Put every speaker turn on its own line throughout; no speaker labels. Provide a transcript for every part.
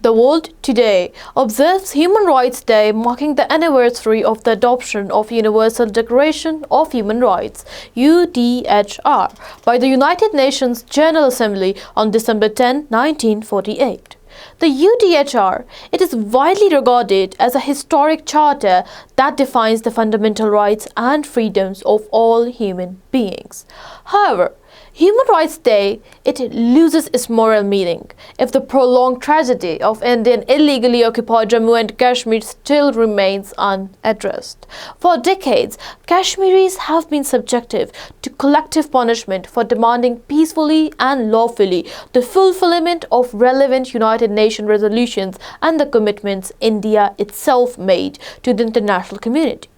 The world today observes Human Rights Day, marking the anniversary of the adoption of Universal Declaration of Human Rights (UDHR) by the United Nations General Assembly on December 10, 1948. The UDHR, it is widely regarded as a historic charter that defines the fundamental rights and freedoms of all human beings. However, Human Rights Day, it loses its moral meaning if the prolonged tragedy of Indian illegally occupied Jammu and Kashmir still remains unaddressed. For decades, Kashmiris have been subjected to collective punishment for demanding peacefully and lawfully the fulfillment of relevant United Nations resolutions and the commitments India itself made to the international community.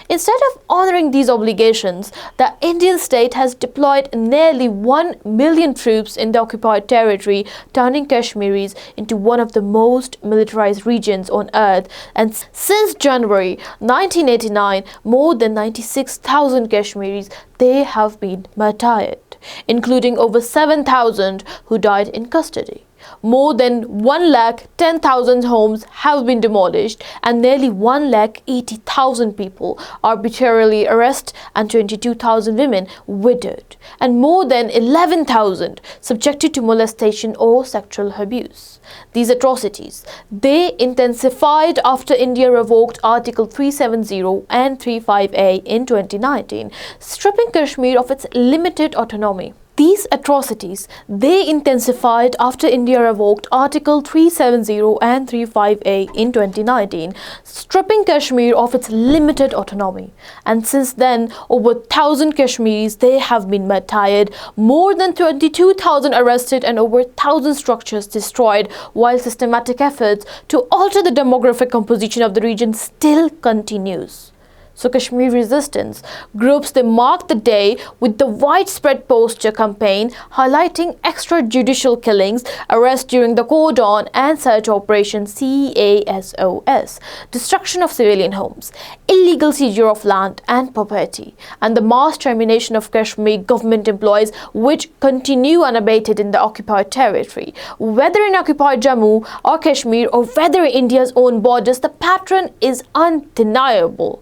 Instead of honoring these obligations, the Indian state has deployed nearly 1 million troops in the occupied territory, turning Kashmiris into one of the most militarized regions on earth. And since January 1989, more than 96,000 Kashmiris they have been martyred, including over 7,000 who died in custody. More than 110,000 homes have been demolished and nearly 180,000 people arbitrarily arrested and 22,000 women widowed and more than 11,000 subjected to molestation or sexual abuse. These atrocities, they intensified after India revoked Article 370 and 35A in 2019, stripping Kashmir of its limited autonomy. These atrocities, they intensified after India revoked Article 370 and 35A in 2019, stripping Kashmir of its limited autonomy. And since then, over 1,000 Kashmiris, they have been martyred, more than 22,000 arrested and over 1,000 structures destroyed, while systematic efforts to alter the demographic composition of the region still continues. So Kashmir resistance groups, they mark the day with the widespread poster campaign highlighting extrajudicial killings, arrests during the cordon and search operation CASOS, destruction of civilian homes, illegal seizure of land and property, and the mass termination of Kashmir government employees which continue unabated in the occupied territory. Whether in occupied Jammu or Kashmir or whether in India's own borders, the pattern is undeniable.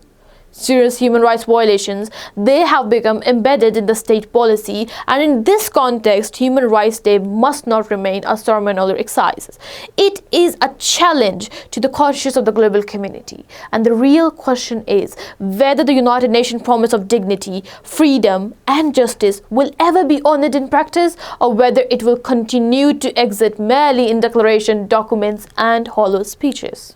Serious human rights violations, they have become embedded in the state policy, and in this context, Human Rights Day must not remain a ceremonial exercise. It is a challenge to the conscience of the global community. And the real question is whether the United Nations promise of dignity, freedom and justice will ever be honored in practice, or whether it will continue to exist merely in declaration documents and hollow speeches.